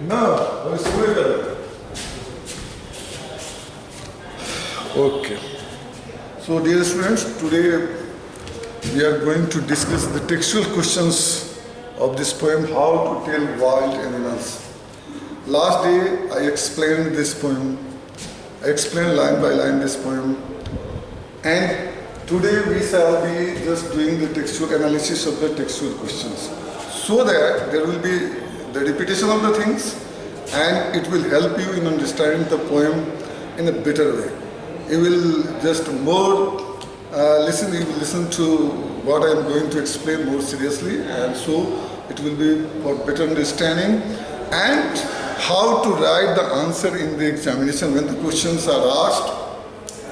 No, okay. So dear students, today we are going to discuss the textual questions of this poem, How to Tell Wild Animals. Last day I explained this poem. I explained line by line this poem. And today we shall be just doing the textual analysis of the textual questions, so that there will be the repetition of the things and it will help you in understanding the poem in a better way. You will just more you will listen to what I am going to explain more seriously, and so it will be for better understanding and how to write the answer in the examination when the questions are asked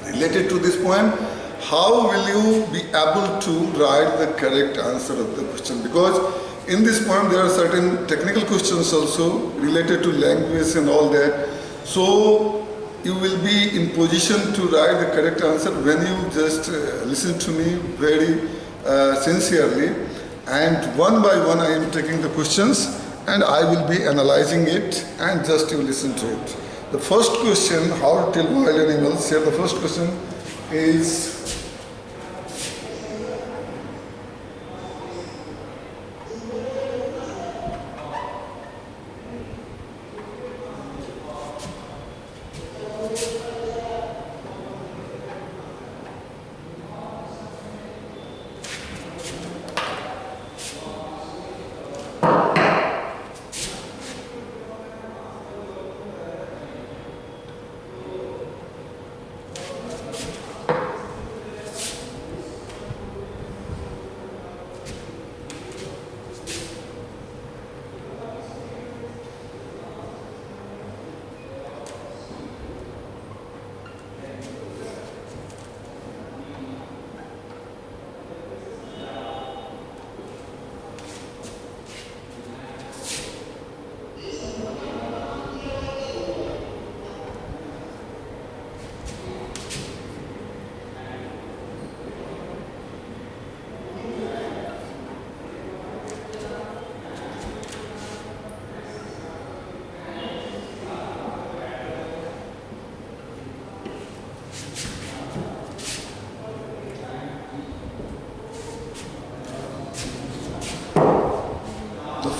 related to this poem. How will you be able to write the correct answer of the question? Because in this poem there are certain technical questions also related to language and all that. So you will be in position to write the correct answer when you just listen to me very sincerely. And one by one I am taking the questions and I will be analyzing it, and just you listen to it. The first question, how to tell wild animals. Here the first question is,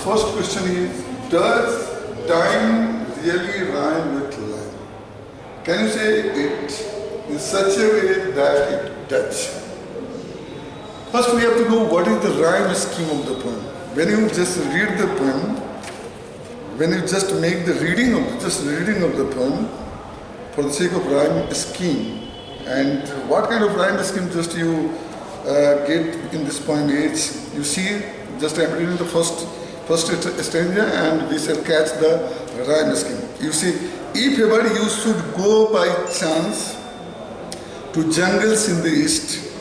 first question is, does dine really rhyme with line? Can you say it in such a way that it does? First we have to know what is the rhyme scheme of the poem. When you just read the poem, when you just make the reading of the poem for the sake of rhyme scheme, and what kind of rhyme scheme just you get in this poem is, you see, just I am reading the first stanza and we shall catch the rhyme scheme. You see, if ever you should go by chance to jungles in the east,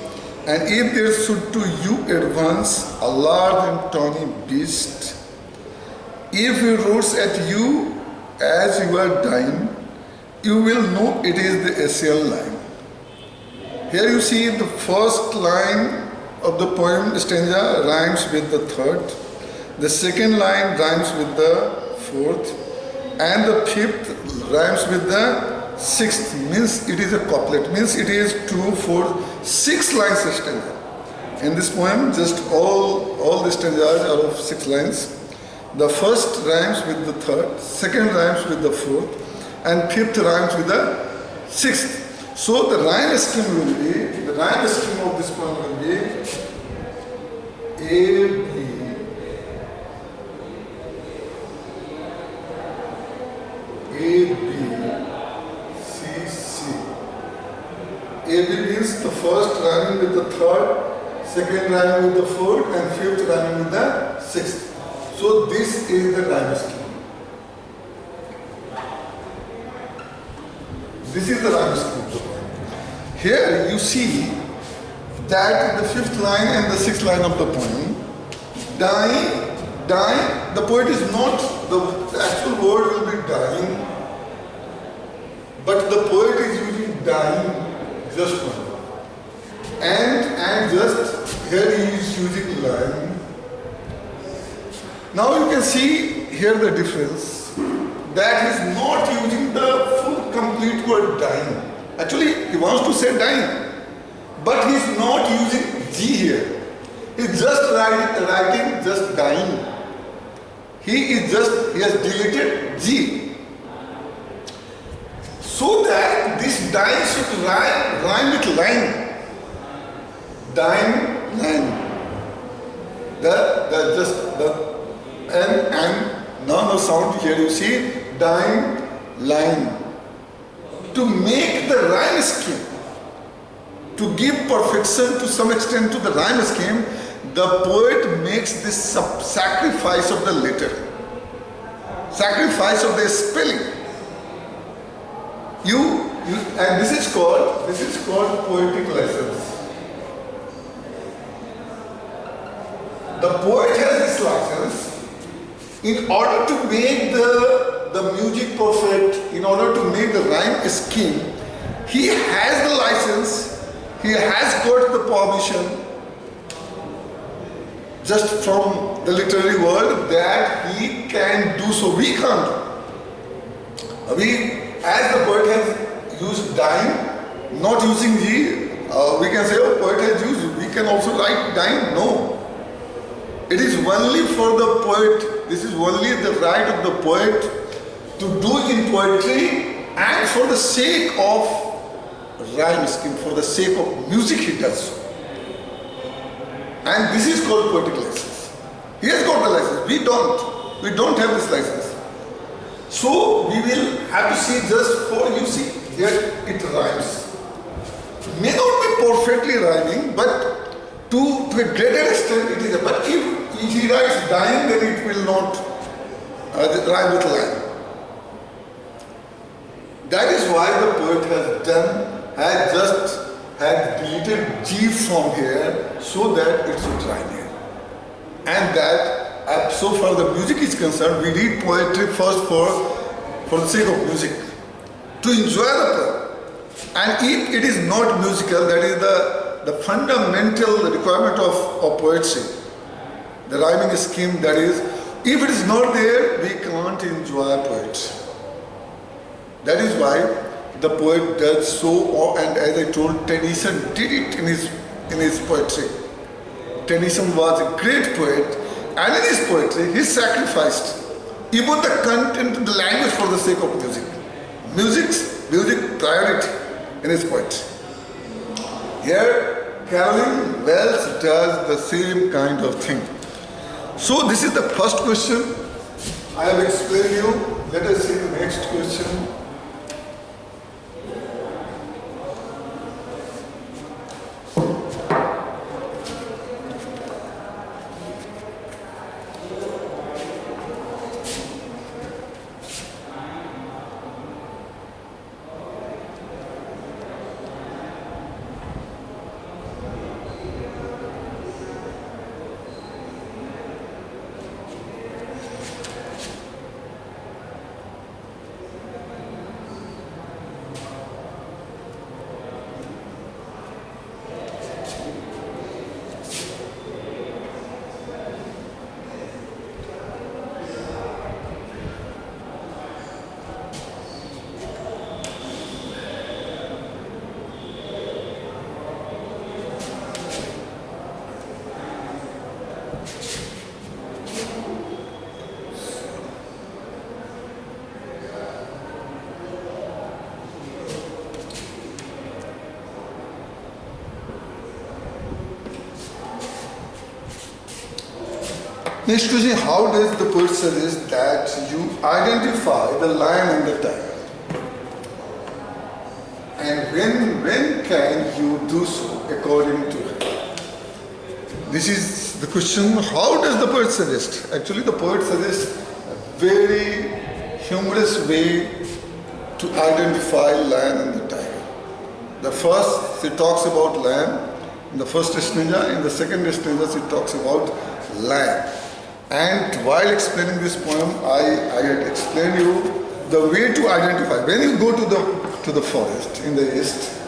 and if there should to you advance a large and tawny beast, if he roars at you as you are dying, you will know it is the Asian line. Here you see the first line of the poem stanza rhymes with the third. The second line rhymes with the fourth, and the fifth rhymes with the sixth. Means it is a couplet. Means it is 2, 4, 6 lines stanza. In this poem, just all the stanzas are of 6 lines. The first rhymes with the third, second rhymes with the fourth, and fifth rhymes with the sixth. So the rhyme scheme of this poem will be A, B, A, B, C, C. A, B means the first rhyming with the third, second rhyming with the fourth, and fifth rhyming with the sixth. So this is the rhyme scheme. This is the rhyme scheme. Here you see that the fifth line and the sixth line of the poem, dying, the poet is not, the actual word will be dying, but the poet is using dying just one. And just here he is using line. Now you can see here the difference. that he's not using the full complete word dying. Actually, he wants to say dying, but he's not using G here. He's just writing just dying. He has deleted G. So that this dying should rhyme with line. Dying line. The and no sound here, you see, dying line. To make the rhyme scheme, to give perfection to some extent to the rhyme scheme, the poet makes this sacrifice of the letter, sacrifice of the spelling. And this is called poetic license. The poet has this license in order to make the music perfect, in order to make the rhyme scheme. He has the license, he has got the permission just from the literary world that he can do so. We can't. As the poet has used dying, not using G, we can say, oh, poet has used, we can also write dying. No. It is only for the poet, this is only the right of the poet to do in poetry, and for the sake of rhyme scheme, for the sake of music he does so. And this is called poetic license. He has got the license, we don't have this license. So we will have to see just for, you see, here it rhymes. May not be perfectly rhyming, but to a greater extent it is. But if he writes dying, then it will not rhyme with line. That is why the poet had deleted G from here so that it should rhyme here. And that, so far the music is concerned, we read poetry first for the sake of music, to enjoy the poem. And if it is not musical, that is the fundamental requirement of poetry, the rhyming scheme, that is, if it is not there, we can't enjoy poetry. That is why the poet does so, and as I told, Tennyson did it in his poetry. Tennyson was a great poet, and in his poetry he sacrificed even the content, the language for the sake of music. Music priority in his poetry. Here, Carolyn Wells does the same kind of thing. So this is the first question. I have explained you. Let us see the next question. Next question, how does the poet suggest that you identify the lion and the tiger? And when can you do so according to him? This is the question, how does the poet suggest? Actually, the poet suggests a very humorous way to identify lion and the tiger. The first, he talks about lion in the first stanza. In the second stanza, he talks about lion. And while explaining this poem, I had explained you the way to identify. When you go to the forest in the east,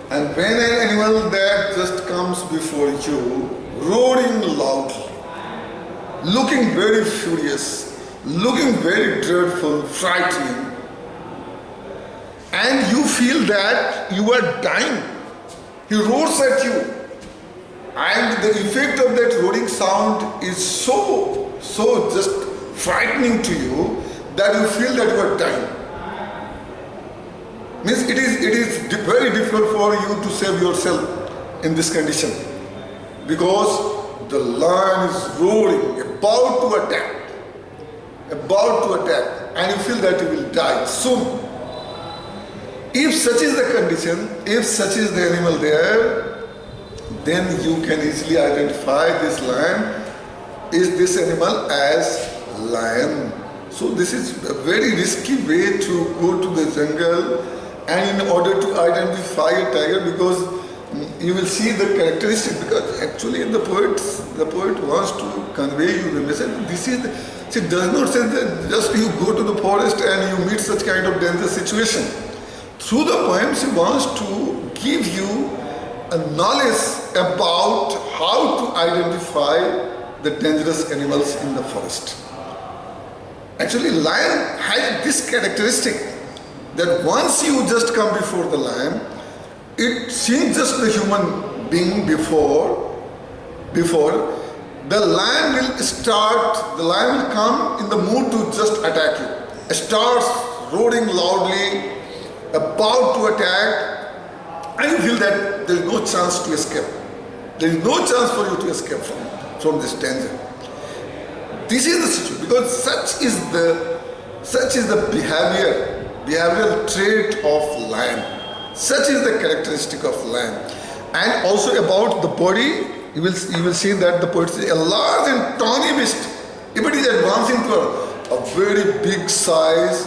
and when an animal that just comes before you, roaring loudly, looking very furious, looking very dreadful, frightening, and you feel that you are dying. He roars at you, and the effect of that roaring sound is so just frightening to you that you feel that you are dying. Means it is very difficult for you to save yourself in this condition, because the lion is roaring, about to attack, and you feel that you will die soon. If such is the condition, if such is the animal there, then you can easily identify this lion, is this animal as lion. So this is a very risky way to go to the jungle, and in order to identify a tiger, because you will see the characteristic, because actually the poet wants to convey you the message. This is she does not say that just you go to the forest and you meet such kind of dangerous situation. Through the poem, she wants to give you a knowledge about how to identify the dangerous animals in the forest. Actually, lion has this characteristic that once you just come before the lion, it seems just the human being before the lion will come in the mood to just attack you. It starts roaring loudly, about to attack, and you feel that there is no chance to escape. There is no chance for you to escape from this danger. This is the situation, because such is the behavioral trait of lion. Such is the characteristic of lion. And also about the body, you will see that the poet says a large and tawny beast. If it is advancing to a very big size,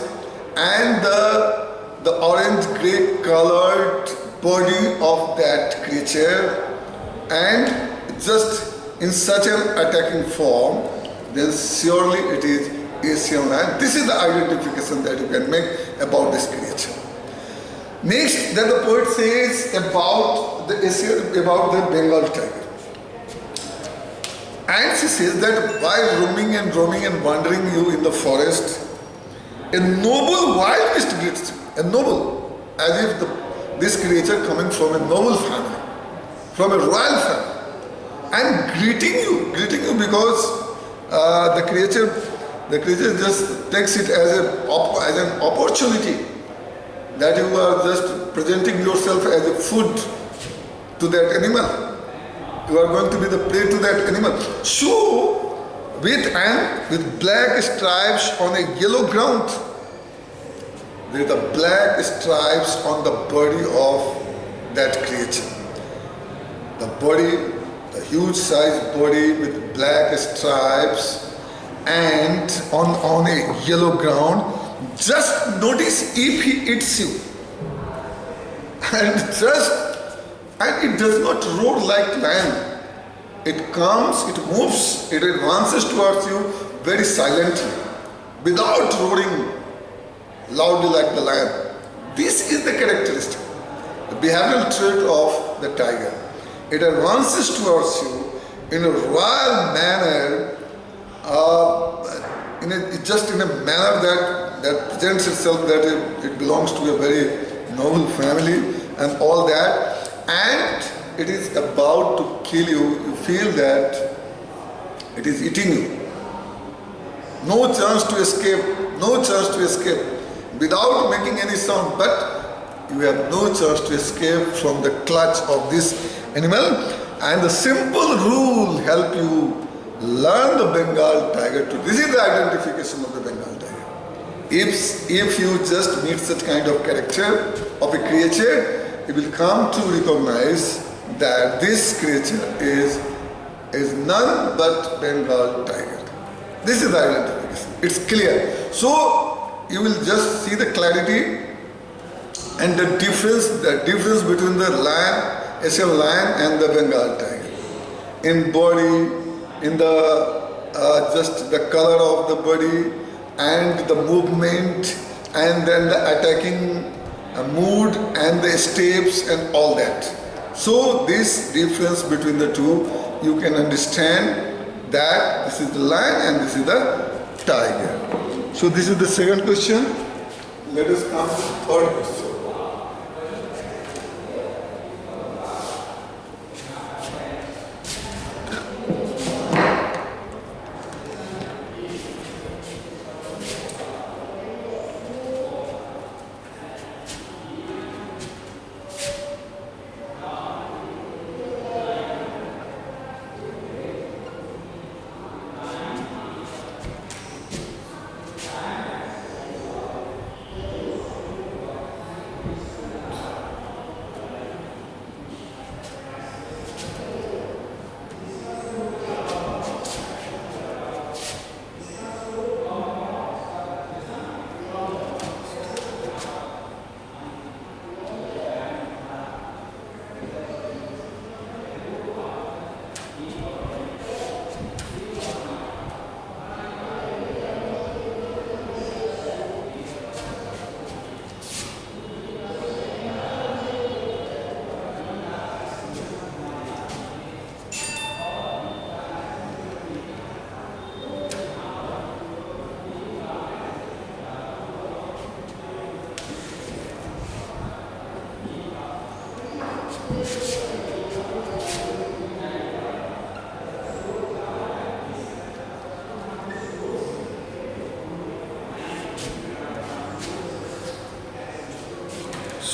and the orange-grey colored body of that creature, and just in such an attacking form, then surely it is Asian lion. This is the identification that you can make about this creature. Next, then the poet says about the Bengal tiger. And she says that while roaming and wandering you in the forest, a noble wild beast greets you. A noble, as if this creature coming from a noble family, from a royal family, and greeting you because the creature just takes it as an opportunity that you are just presenting yourself as a food to that animal. You are going to be the prey to that animal. So, with black stripes on a yellow ground, with the black stripes on the body of that creature. The body, the huge sized body with black stripes and on a yellow ground. Just notice if he eats you. And it does not roar like lion. It comes, it moves, it advances towards you very silently, without roaring loudly like the lion. This is the characteristic, the behavioral trait of the tiger. It advances towards you in a royal manner, in a manner that presents itself that it belongs to a very noble family and all that, and it is about to kill you. You feel that it is eating you. No chance to escape, no chance to escape, without making any sound, but you have no chance to escape from the clutch of this animal. And the simple rule help you learn the Bengal tiger too. This is the identification of the Bengal tiger. If you just meet such kind of character of a creature, you will come to recognize that this creature is none but Bengal tiger. This is the identification. It's clear. So you will just see the clarity and the difference between the lion, Asian lion, and the Bengal tiger. In body, in the just the color of the body and the movement, and then the attacking mood and the steps and all that. So this difference between the two, you can understand that this is the lion and this is the tiger. So this is the second question. Let us come to the third question.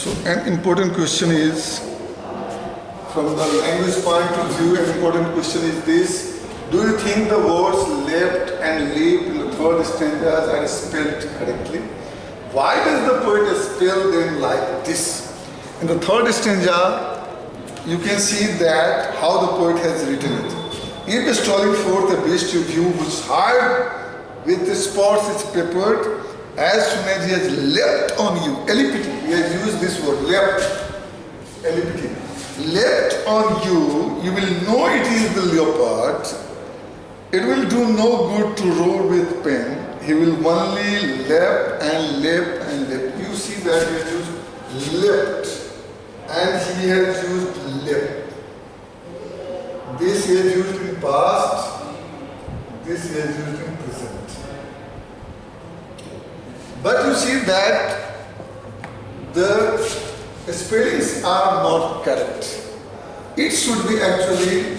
So an important question is, from the language point of view, an important question is this: do you think the words left and leap in the third stanzas are spelled correctly? Why does the poet spell them like this? In the third stanza, you can see that how the poet has written it. If strolling forth a beast you view, whose heart with the spots is peppered, as soon as he has leapt on you, LPT, he has used this word, leapt, LPT, leapt on you, you will know it is the leopard. It will do no good to roar with pain. He will only leap and leap and leap. You see that he has used leapt and he has used leapt. This he has used in past, this he has used in present. But you see that the spellings are not correct. It should be actually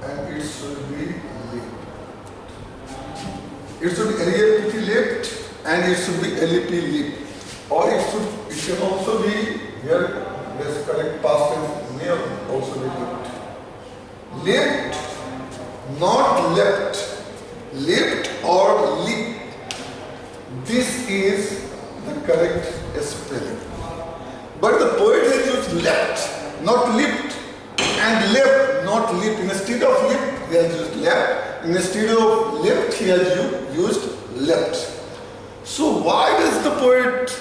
and it should be leaped. It should be LEPT leaped and it should be LEP leap. Or it can also be here. Yes, correct past tense may also be leaped. Leaped, not leapt. Leaped or leap. This is the correct spelling. But the poet has used leapt, not leaped, and leapt, not leap. Instead of leap, he has used leapt. Instead of leapt, he has used leapt. So why does the poet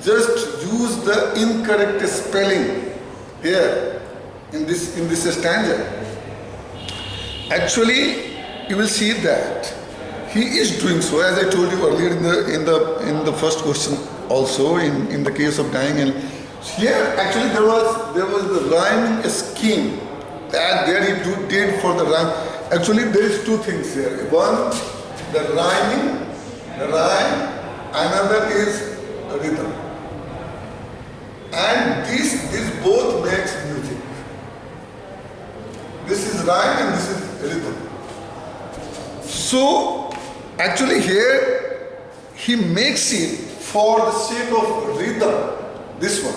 just use the incorrect spelling here in this stanza? Actually, you will see that he is doing so, as I told you earlier in the first question also, in the case of dying. And here actually there was the rhyming scheme that there he did for the rhyme. Actually there is two things here. One, the rhyming, the rhyme, another is rhythm. And this both makes music. This is rhyme and this is rhythm. So actually here he makes it for the sake of rhythm, this one.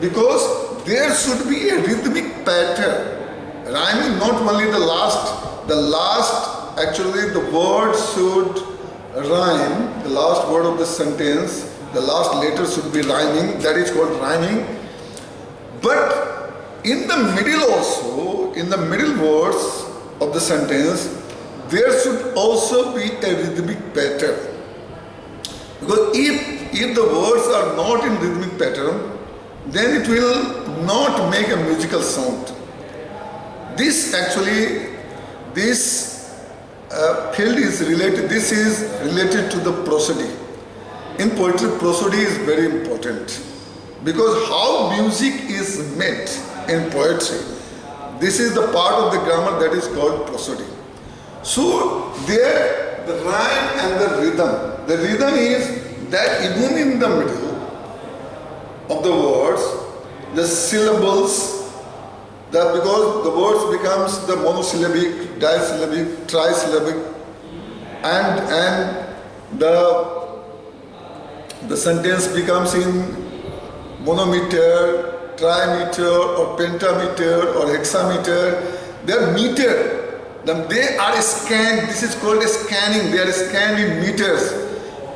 Because there should be a rhythmic pattern. Rhyming, not only the last actually the word should rhyme, the last word of the sentence, the last letter should be rhyming, that is called rhyming. But in the middle also, in the middle words of the sentence, there should also be a rhythmic pattern. Because if the words are not in rhythmic pattern, then it will not make a musical sound. This field is related, this is related to the prosody. in poetry, prosody is very important, because how music is made in poetry, this is the part of the grammar that is called prosody. So there, the rhyme and the rhythm is that even in the middle of the words, the syllables, that because the words becomes the monosyllabic, disyllabic, trisyllabic, and the sentence becomes in monometer, trimeter, or pentameter, or hexameter. They are meter. They are scanned. This is called a scanning. They are scanned in meters,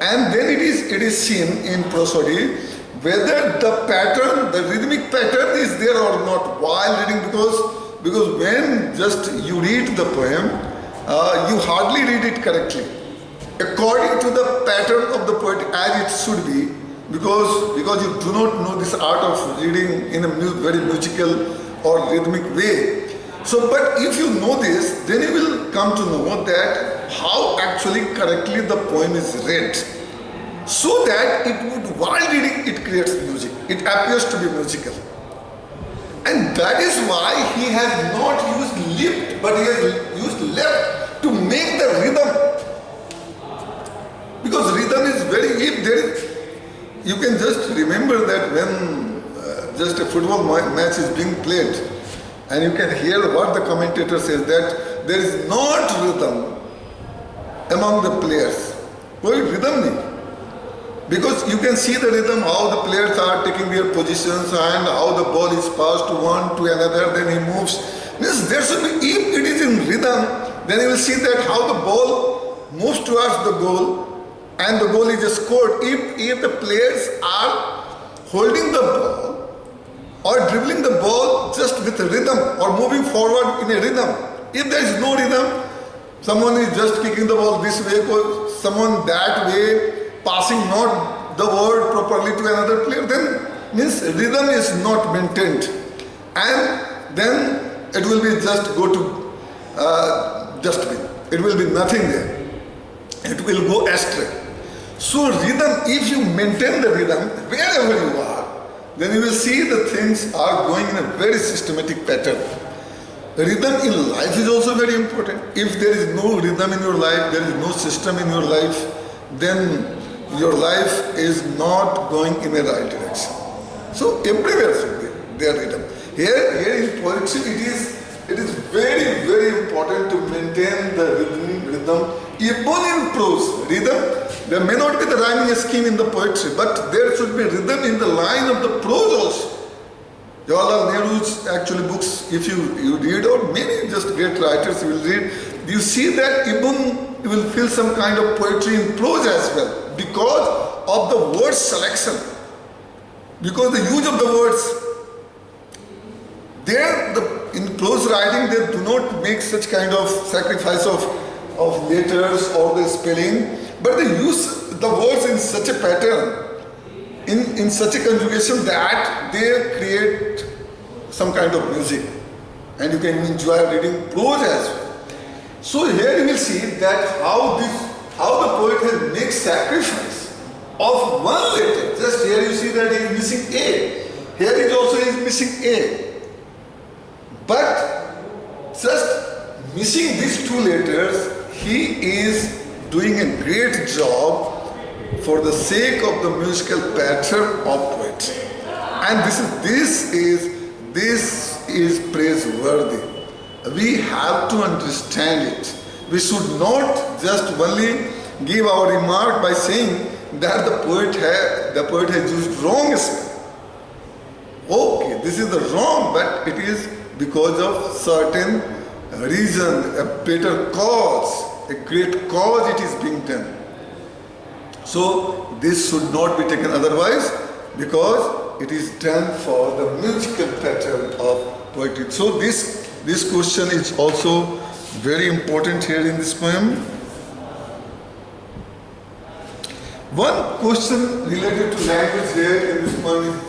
and then it is seen in prosody whether the pattern, the rhythmic pattern, is there or not while reading. Because when just you read the poem, you hardly read it correctly according to the pattern of the poet as it should be, because you do not know this art of reading in a very musical or rhythmic way. So, but if you know this, then you will come to know that how actually correctly the poem is read, so that it would, while reading, it creates music. It appears to be musical. And that is why he has not used lift, but he has used left to make the rhythm. Because rhythm is very, if there is, you can just remember that when just a football match is being played, and you can hear what the commentator says, that there is not rhythm among the players. Koi rhythm nahi. Because you can see the rhythm, how the players are taking their positions and how the ball is passed to one to another, then he moves. Means there should be, if it is in rhythm, then you will see that how the ball moves towards the goal and the goal is scored. If the players are holding the ball or dribbling the ball just with a rhythm or moving forward in a rhythm. If there is no rhythm, someone is just kicking the ball this way, someone that way, passing not the word properly to another player, then means rhythm is not maintained, and then it will be just go to dustbin. It will be nothing there. It will go astray. So rhythm, if you maintain the rhythm wherever you are, then you will see the things are going in a very systematic pattern. Rhythm in life is also very important. If there is no rhythm in your life, there is no system in your life, then your life is not going in the right direction. So everywhere should be there rhythm. Here in poetry, it is very, very important to maintain the rhythm. Even in prose, rhythm, there may not be the rhyming scheme in the poetry, but there should be rhythm in the line of the prose also. Jawaharlal Nehru's actually books, if you read, or many just great writers you will read, you see that even you will feel some kind of poetry in prose as well, because of the word selection, because the use of the words. There, in prose writing, they do not make such kind of sacrifice of letters or the spelling, but they use the words in such a pattern, in such a conjugation that they create some kind of music, and you can enjoy reading prose as well. So here you will see that how the poet has made sacrifice of one letter. Just here you see that he is missing A. Here is also he is missing A. But just missing these two letters, he is doing a great job for the sake of the musical pattern of poetry. And this is praiseworthy. We have to understand it. We should not just only give our remark by saying that the poet has used wrong spelling. Okay, this is the wrong, but it is because of certain reason, a better cause, a great cause it is being done. So this should not be taken otherwise, because it is done for the musical pattern of poetry. So this question is also very important here in this poem. One question related to language here in this poem is,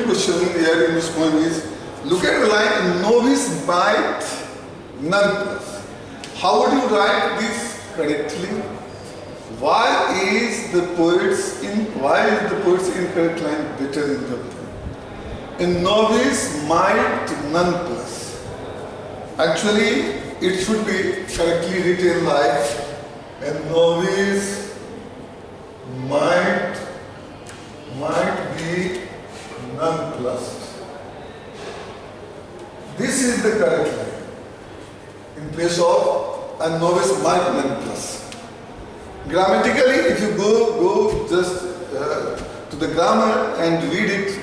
difficult question here in this poem is, look at the line, novice might none plus. How would you write this correctly? Why is the poet's incorrect line better in the poem? A novice might none plus. Actually, it should be correctly written like a novice might be nonplussed. This is the correct line in place of a novice might nonplus. Grammatically, if you go just to the grammar and read it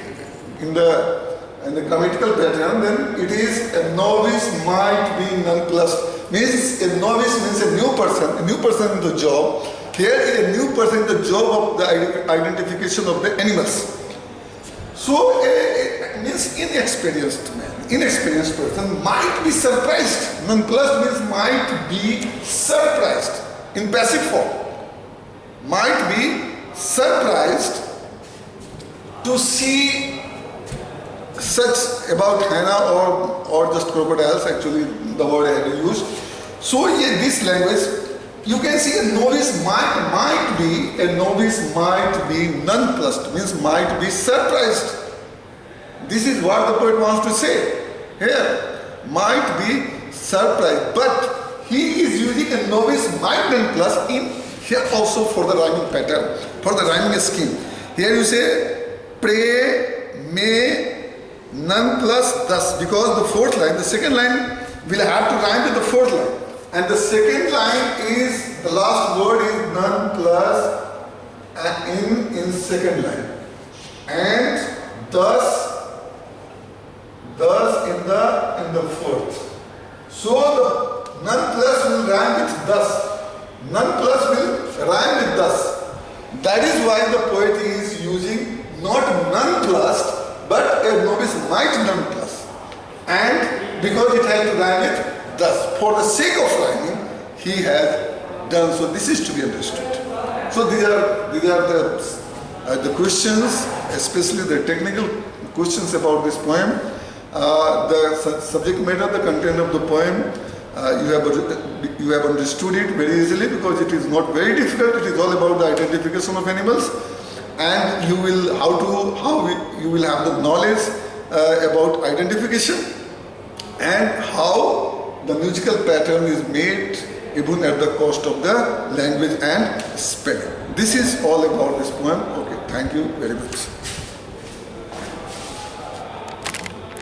in the grammatical pattern, then it is a novice might be nonplussed. Means a novice means a new person in the job. Here is a new person in the job of the identification of the animals. So means inexperienced person might be surprised. Nonplussed means might be surprised in passive form. Might be surprised to see such about hyena or just crocodiles, actually the word I had used. So in this language, you can see a novice might be nonplussed, means might be surprised. This is what the poet wants to say here. Might be surprised, but he is using a novice might nonplussed in here also for the rhyming pattern, for the rhyming scheme. Here you say pray may nonplus thus, because the fourth line, the second line will have to rhyme with the fourth line. And the second line is, the last word is nonplus in second line. And thus in the fourth. So the nonplus will rhyme with thus. Nonplus will rhyme with thus. That is why the poet is using not nonplussed, but a novice might nonplus. And because it has to rhyme with thus, for the sake of rhyming, he has done so. This is to be understood. So these are the questions, especially the technical questions about this poem. The subject matter, the content of the poem, you have understood it very easily because it is not very difficult. It is all about the identification of animals, and you will you will have the knowledge about identification and how the musical pattern is made even at the cost of the language and spelling. This is all about this poem. Okay, thank you very much.